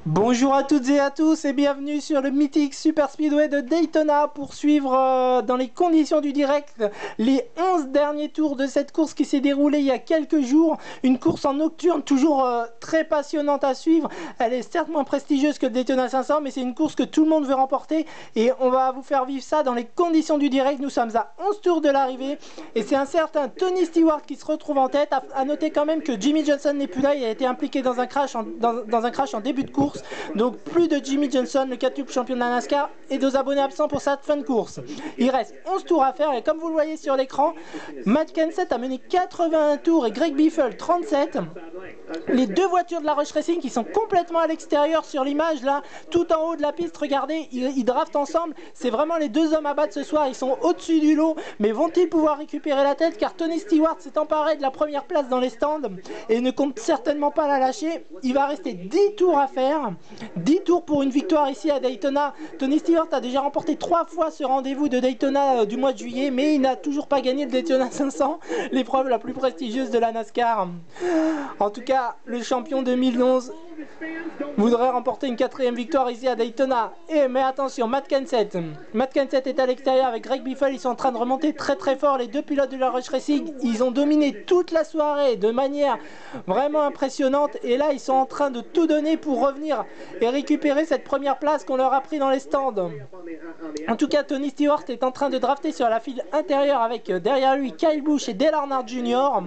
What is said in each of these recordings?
Bonjour à toutes et à tous et bienvenue sur le mythique Super Speedway de Daytona pour suivre dans les conditions du direct les 11 derniers tours de cette course qui s'est déroulée il y a quelques jours. Une course en nocturne toujours très passionnante à suivre. Elle est certes moins prestigieuse que le Daytona 500 mais c'est une course que tout le monde veut remporter et on va vous faire vivre ça dans les conditions du direct. Nous sommes à 11 tours de l'arrivée et c'est un certain Tony Stewart qui se retrouve en tête. À noter quand même que Jimmie Johnson n'est plus là, il a été impliqué dans un crash en début de course. Donc plus de Jimmie Johnson, le quadruple champion de la NASCAR, et deux abonnés absents pour cette fin de course. Il reste 11 tours à faire et comme vous le voyez sur l'écran, Matt Kenseth a mené 81 tours et Greg Biffle 37. Les deux voitures de la Rush Racing qui sont complètement à l'extérieur sur l'image là, tout en haut de la piste, regardez, ils draftent ensemble. C'est vraiment les deux hommes à battre ce soir, ils sont au-dessus du lot, mais vont-ils pouvoir récupérer la tête car Tony Stewart s'est emparé de la première place dans les stands et ne compte certainement pas la lâcher. Il va rester 10 tours à faire. 10 tours pour une victoire ici à Daytona. Tony Stewart a déjà remporté 3 fois ce rendez-vous de Daytona du mois de juillet, mais il n'a toujours pas gagné le Daytona 500, l'épreuve la plus prestigieuse de la NASCAR. En tout cas, le champion 2011 voudrait remporter une 4e victoire ici à Daytona. Mais attention, Matt Kenseth est à l'extérieur avec Greg Biffle. Ils sont en train de remonter très fort. Les deux pilotes de la Rush Racing, ils ont dominé toute la soirée de manière vraiment impressionnante. Et là, ils sont en train de tout donner pour revenir et récupérer cette première place qu'on leur a pris dans les stands. En tout cas, Tony Stewart est en train de drafter sur la file intérieure avec derrière lui Kyle Busch et Dale Earnhardt Jr.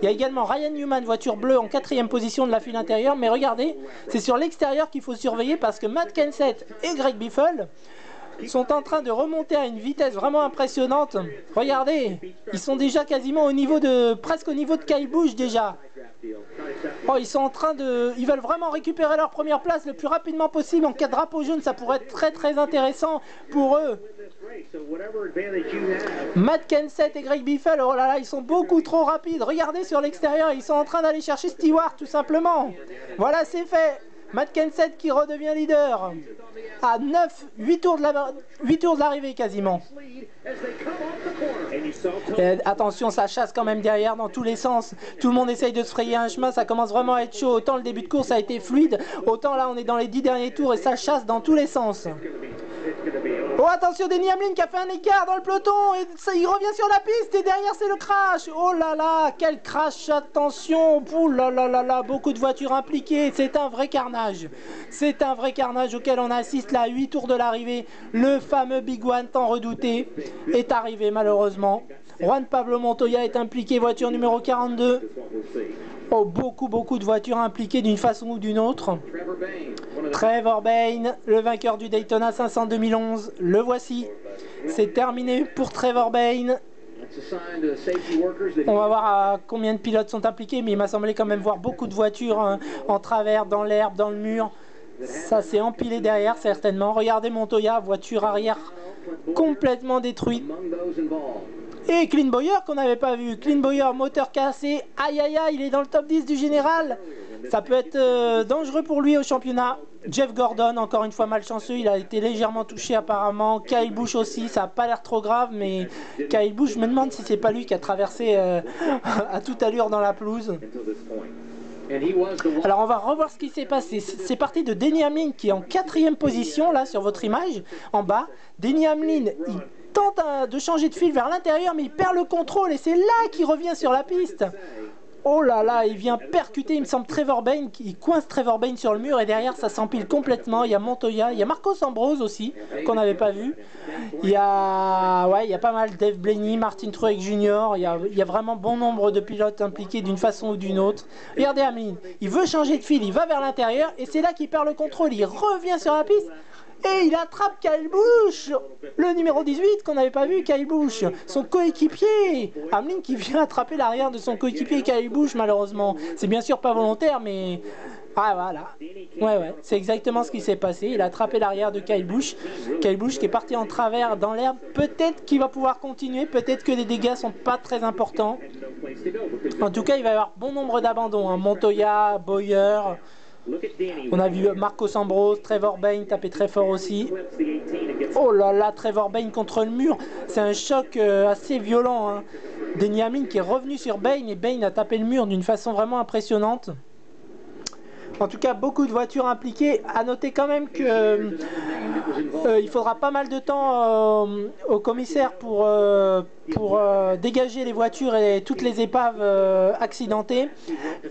Il y a également Ryan Newman, voiture bleue en 4e position de la file intérieure. Mais regardez, c'est sur l'extérieur qu'il faut surveiller parce que Matt Kenseth et Greg Biffle sont en train de remonter à une vitesse vraiment impressionnante. Regardez, ils sont déjà quasiment presque au niveau de Kyle Busch déjà. Oh, ils sont en train de... Ils veulent vraiment récupérer leur première place le plus rapidement possible. En cas de drapeau jaune, ça pourrait être très intéressant pour eux. Matt Kenseth et Greg Biffle, oh là là, ils sont beaucoup trop rapides. Regardez sur l'extérieur, ils sont en train d'aller chercher Stewart tout simplement. Voilà, c'est fait. Matt Kenseth qui redevient leader à 8 tours de l'arrivée quasiment. Et attention, ça chasse quand même derrière dans tous les sens. Tout le monde essaye de se frayer un chemin, ça commence vraiment à être chaud. Autant le début de course a été fluide, autant là on est dans les 10 derniers tours et ça chasse dans tous les sens. Oh attention, Denny Hamlin qui a fait un écart dans le peloton et ça, il revient sur la piste et derrière c'est le crash. Oh là là, quel crash, attention. Ouh là là là là, beaucoup de voitures impliquées, c'est un vrai carnage. C'est un vrai carnage auquel on assiste là à 8 tours de l'arrivée. Le fameux Big One tant redouté est arrivé malheureusement. Juan Pablo Montoya est impliqué, voiture numéro 42. Oh, beaucoup de voitures impliquées d'une façon ou d'une autre. Trevor Bayne, le vainqueur du Daytona 500 2011, le voici. C'est terminé pour Trevor Bayne. On va voir combien de pilotes sont impliqués, mais il m'a semblé quand même voir beaucoup de voitures en travers, dans l'herbe, dans le mur. Ça s'est empilé derrière certainement. Regardez Montoya, voiture arrière complètement détruite. Et Clint Bowyer qu'on n'avait pas vu. Clint Bowyer, moteur cassé. Aïe aïe aïe, il est dans le top 10 du général. Ça peut être dangereux pour lui au championnat. Jeff Gordon, encore une fois malchanceux, il a été légèrement touché apparemment. Kyle Busch aussi, ça n'a pas l'air trop grave, mais Kyle Busch, je me demande si c'est pas lui qui a traversé à toute allure dans la pelouse. Alors on va revoir ce qui s'est passé. C'est parti de Denny Hamlin qui est en 4e position là sur votre image en bas. Denny Hamlin, il tente de changer de fil vers l'intérieur mais il perd le contrôle et c'est là qu'il revient sur la piste. Oh là là, il vient percuter, il me semble, Trevor Bayne, il coince Trevor Bayne sur le mur et derrière ça s'empile complètement. Il y a Montoya, il y a Marcos Ambrose aussi, qu'on n'avait pas vu. Il y a pas mal Dave Blaney, Martin Truex Jr. Il y a vraiment bon nombre de pilotes impliqués d'une façon ou d'une autre. Regardez Hamlin, il veut changer de fil, il va vers l'intérieur et c'est là qu'il perd le contrôle. Il revient sur la piste. Et il attrape Kyle Busch, le numéro 18 qu'on n'avait pas vu, Kyle Busch, son coéquipier. Hamlin qui vient attraper l'arrière de son coéquipier Kyle Busch malheureusement. C'est bien sûr pas volontaire mais... Ah voilà, ouais, c'est exactement ce qui s'est passé. Il a attrapé l'arrière de Kyle Busch. Kyle Busch qui est parti en travers dans l'herbe. Peut-être qu'il va pouvoir continuer, peut-être que les dégâts sont pas très importants. En tout cas, il va y avoir bon nombre d'abandons. Hein. Montoya, Bowyer... On a vu Marcos Ambrose, Trevor Bayne taper très fort aussi. Oh là là, Trevor Bayne contre le mur. C'est un choc assez violent. Hein. Denny Hamlin qui est revenu sur Bayne et Bayne a tapé le mur d'une façon vraiment impressionnante. En tout cas, beaucoup de voitures impliquées. À noter quand même que il faudra pas mal de temps au commissaire pour dégager les voitures et toutes les épaves accidentées,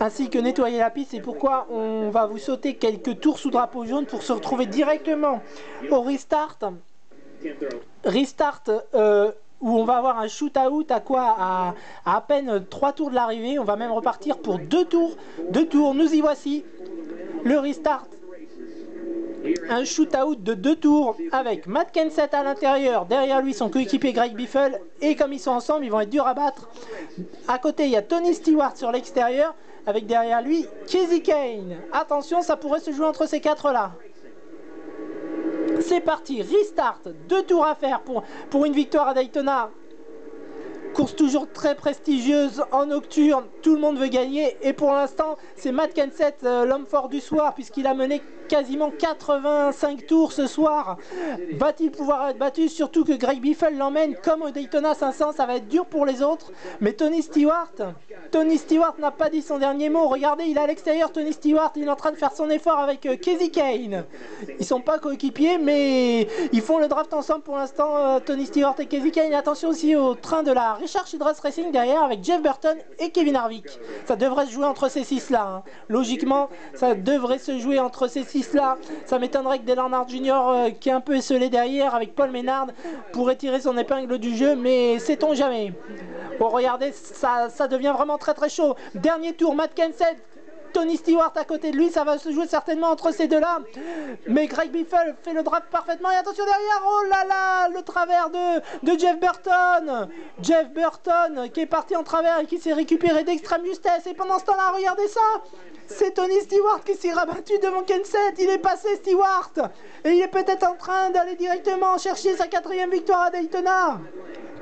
ainsi que nettoyer la piste. C'est pourquoi on va vous sauter quelques tours sous drapeau jaune pour se retrouver directement au restart. Où on va avoir un shoot-out à peine 3 tours de l'arrivée. On va même repartir pour 2 tours. 2 tours, nous y voici. Le restart. Un shoot-out de 2 tours avec Matt Kenseth à l'intérieur. Derrière lui, son coéquipier Greg Biffle. Et comme ils sont ensemble, ils vont être durs à battre. À côté, il y a Tony Stewart sur l'extérieur. Avec derrière lui, Kasey Kahne. Attention, ça pourrait se jouer entre ces 4-là. C'est parti, restart, 2 tours à faire pour une victoire à Daytona. Course toujours très prestigieuse en nocturne, tout le monde veut gagner. Et pour l'instant, c'est Matt Kenseth, l'homme fort du soir, puisqu'il a mené quasiment 85 tours ce soir. Va-t-il pouvoir être battu? Surtout que Greg Biffle l'emmène comme au Daytona 500, ça va être dur pour les autres. Mais Tony Stewart n'a pas dit son dernier mot. Regardez, il est à l'extérieur, Tony Stewart, il est en train de faire son effort avec Kasey Kahne. Ils sont pas coéquipiers, mais ils font le draft ensemble pour l'instant, Tony Stewart et Kasey Kahne. Attention aussi au train de la Richard Childress Racing derrière avec Jeff Burton et Kevin Harvick. Ça devrait se jouer entre ces 6-là. Hein. Logiquement, ça devrait se jouer entre ces 6-là. Ça m'étonnerait que Dale Earnhardt Jr., qui est un peu esselé derrière avec Paul Menard, pourrait tirer son épingle du jeu, mais sait-on jamais. Bon, regardez, ça devient vraiment très très chaud. Dernier tour, Matt Kenseth, Tony Stewart à côté de lui, ça va se jouer certainement entre ces deux-là. Mais Greg Biffle fait le draft parfaitement. Et attention derrière, oh là là, le travers de Jeff Burton. Jeff Burton qui est parti en travers et qui s'est récupéré d'extrême justesse. Et pendant ce temps-là, regardez ça, c'est Tony Stewart qui s'est rabattu devant Kenseth. Il est passé Stewart. Et il est peut-être en train d'aller directement chercher sa 4e victoire à Daytona.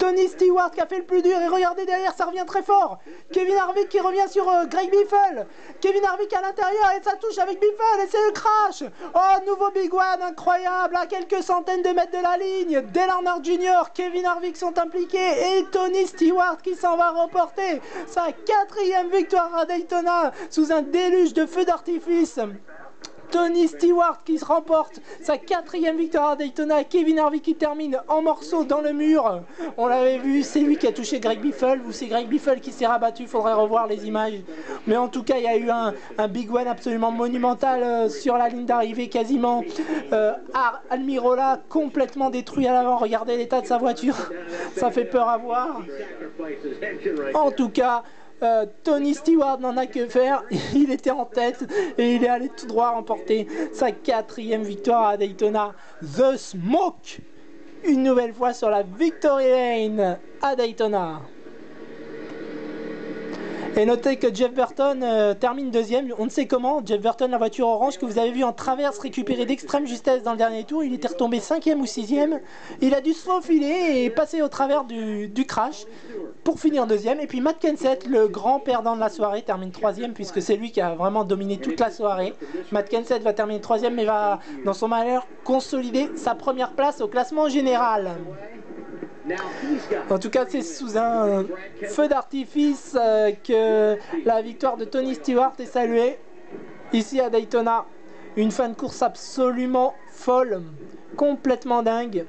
Tony Stewart qui a fait le plus dur, et regardez derrière, ça revient très fort. Kevin Harvick qui revient sur Greg Biffle. Kevin Harvick à l'intérieur et ça touche avec Biffle et c'est le crash. Oh, nouveau Big One incroyable à quelques centaines de mètres de la ligne. Dale Earnhardt Jr., Kevin Harvick sont impliqués et Tony Stewart qui s'en va remporter sa 4e victoire à Daytona sous un déluge de feux d'artifice. Tony Stewart qui se remporte sa 4e victoire à Daytona. Kevin Harvick qui termine en morceaux dans le mur. On l'avait vu, c'est lui qui a touché Greg Biffle ou c'est Greg Biffle qui s'est rabattu. Il faudrait revoir les images. Mais en tout cas, il y a eu un Big One absolument monumental sur la ligne d'arrivée quasiment. Almirola complètement détruit à l'avant. Regardez l'état de sa voiture. Ça fait peur à voir. En tout cas, Tony Stewart n'en a que faire, il était en tête et il est allé tout droit remporter sa 4e victoire à Daytona. The Smoke, une nouvelle fois sur la Victory Lane à Daytona. Et notez que Jeff Burton termine 2e, on ne sait comment. Jeff Burton, la voiture orange que vous avez vu en traverse récupérer d'extrême justesse dans le dernier tour, il était retombé 5e ou 6e. Il a dû se faufiler et passer au travers du crash pour finir 2e. Et puis Matt Kenseth, le grand perdant de la soirée, termine 3e puisque c'est lui qui a vraiment dominé toute la soirée. Matt Kenseth va terminer 3e mais va, dans son malheur, consolider sa première place au classement général. En tout cas, c'est sous un feu d'artifice que la victoire de Tony Stewart est saluée ici à Daytona. Une fin de course absolument folle, complètement dingue,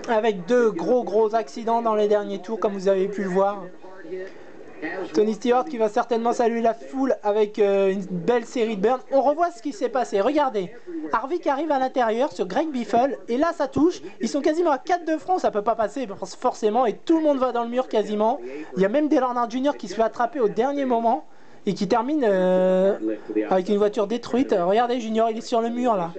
avec 2 gros accidents dans les derniers tours comme vous avez pu le voir. Tony Stewart qui va certainement saluer la foule avec une belle série de burns. On revoit ce qui s'est passé, regardez. Harvick arrive à l'intérieur sur Greg Biffle et là ça touche. Ils sont quasiment à 4 de front, ça peut pas passer forcément et tout le monde va dans le mur quasiment. Il y a même Dale Earnhardt Jr. qui se fait attraper au dernier moment et qui termine avec une voiture détruite. Regardez, Junior, il est sur le mur là.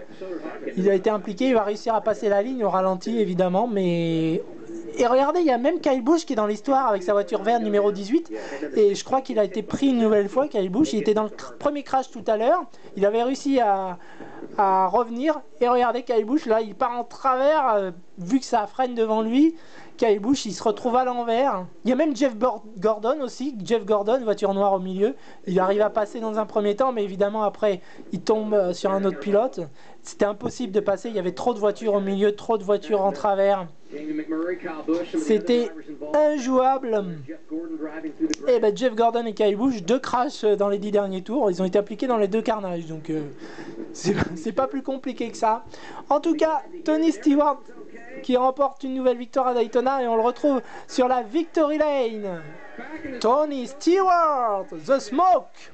Il a été impliqué, il va réussir à passer la ligne au ralenti évidemment, mais... Et regardez, il y a même Kyle Busch qui est dans l'histoire avec sa voiture verte numéro 18. Et je crois qu'il a été pris une nouvelle fois, Kyle Busch. Il était dans le premier crash tout à l'heure. Il avait réussi à revenir. Et regardez, Kyle Busch, là, il part en travers. Vu que ça freine devant lui, Kyle Busch, il se retrouve à l'envers. Il y a même Jeff Gordon aussi. Jeff Gordon, voiture noire au milieu. Il arrive à passer dans un premier temps, mais évidemment, après, il tombe sur un autre pilote. C'était impossible de passer. Il y avait trop de voitures au milieu, trop de voitures en travers. C'était injouable. Et ben Jeff Gordon et Kyle Busch, 2 crashs dans les 10 derniers tours. Ils ont été appliqués dans les 2 carnages. Donc c'est pas plus compliqué que ça. En tout cas, Tony Stewart qui remporte une nouvelle victoire à Daytona. Et on le retrouve sur la Victory Lane. Tony Stewart, The Smoke.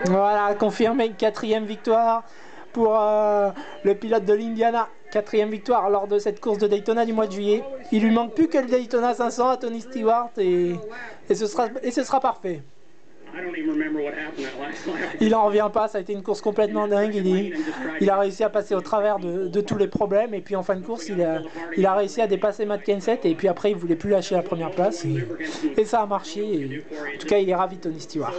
Voilà, confirmé, 4e victoire pour le pilote de l'Indiana. 4e victoire lors de cette course de Daytona du mois de juillet. Il lui manque plus que le Daytona 500 à Tony Stewart et ce sera parfait. Il en revient pas, ça a été une course complètement dingue. Il a réussi à passer au travers de tous les problèmes et puis en fin de course il a réussi à dépasser Matt Kenseth et puis après il voulait plus lâcher la première place et ça a marché. Et, en tout cas il est ravi, Tony Stewart.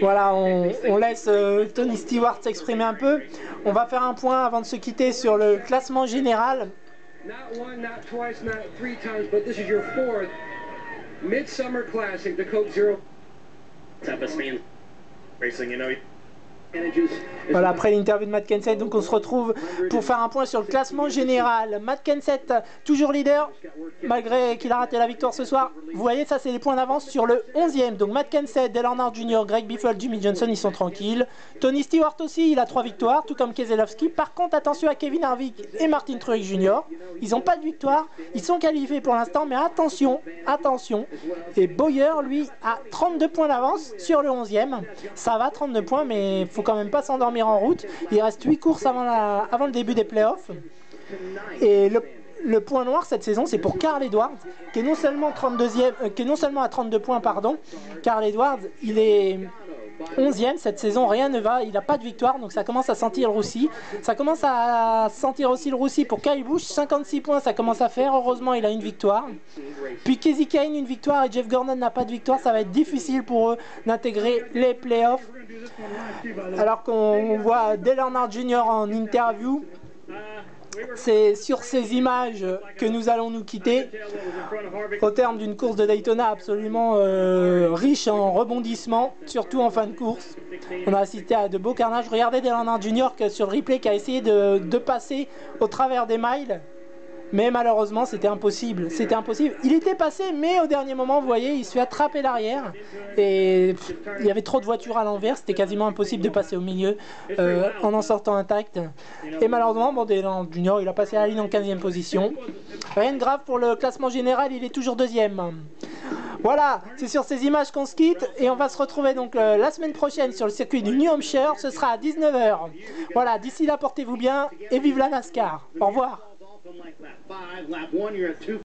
Voilà, on laisse Tony Stewart s'exprimer un peu. On va faire un point avant de se quitter sur le classement général. Midsummer Classic, the Coke Zero. Racing, you know. Voilà, après l'interview de Matt Kenseth, donc on se retrouve pour faire un point sur le classement général. Matt Kenseth, toujours leader, malgré qu'il a raté la victoire ce soir. Vous voyez, ça c'est les points d'avance sur le 11e. Donc Matt Kenseth, Dale Earnhardt Jr., Greg Biffle, Jimmy Johnson, ils sont tranquilles. Tony Stewart aussi, il a 3 victoires, tout comme Keselowski. Par contre, attention à Kevin Harvick et Martin Truex Jr. Ils n'ont pas de victoire, ils sont qualifiés pour l'instant, mais attention, attention. Et Bowyer, lui, a 32 points d'avance sur le 11e. Ça va, 32 points, mais faut quand même pas s'endormir en route. Il reste 8 courses avant le début des playoffs. Et le point noir cette saison, c'est pour Carl Edwards, qui est non seulement à 32 points, pardon. Carl Edwards, il est 11e cette saison, rien ne va, il n'a pas de victoire, donc ça commence à sentir le roussi. Ça commence à sentir aussi le roussi pour Kyle Busch, 56 points, ça commence à faire. Heureusement, il a une victoire. Puis Kasey Kahne, une victoire, et Jeff Gordon n'a pas de victoire. Ça va être difficile pour eux d'intégrer les playoffs. Alors qu'on voit Dale Earnhardt Jr. en interview. C'est sur ces images que nous allons nous quitter au terme d'une course de Daytona absolument riche en rebondissements, surtout en fin de course. On a assisté à de beaux carnages. Regardez Dale Earnhardt Jr. sur le replay qui a essayé de passer au travers des miles. Mais malheureusement, c'était impossible. C'était impossible. Il était passé, mais au dernier moment, vous voyez, il se fait attraper l'arrière. Et il y avait trop de voitures à l'envers. C'était quasiment impossible de passer au milieu en sortant intact. Et malheureusement, bon, Dale Earnhardt Jr., il a passé la ligne en 15e position. Rien de grave pour le classement général, il est toujours 2e. Voilà, c'est sur ces images qu'on se quitte. Et on va se retrouver donc la semaine prochaine sur le circuit du New Hampshire. Ce sera à 19h. Voilà, d'ici là, portez-vous bien et vive la NASCAR. Au revoir. Like lap 5, lap 1, you're at 2.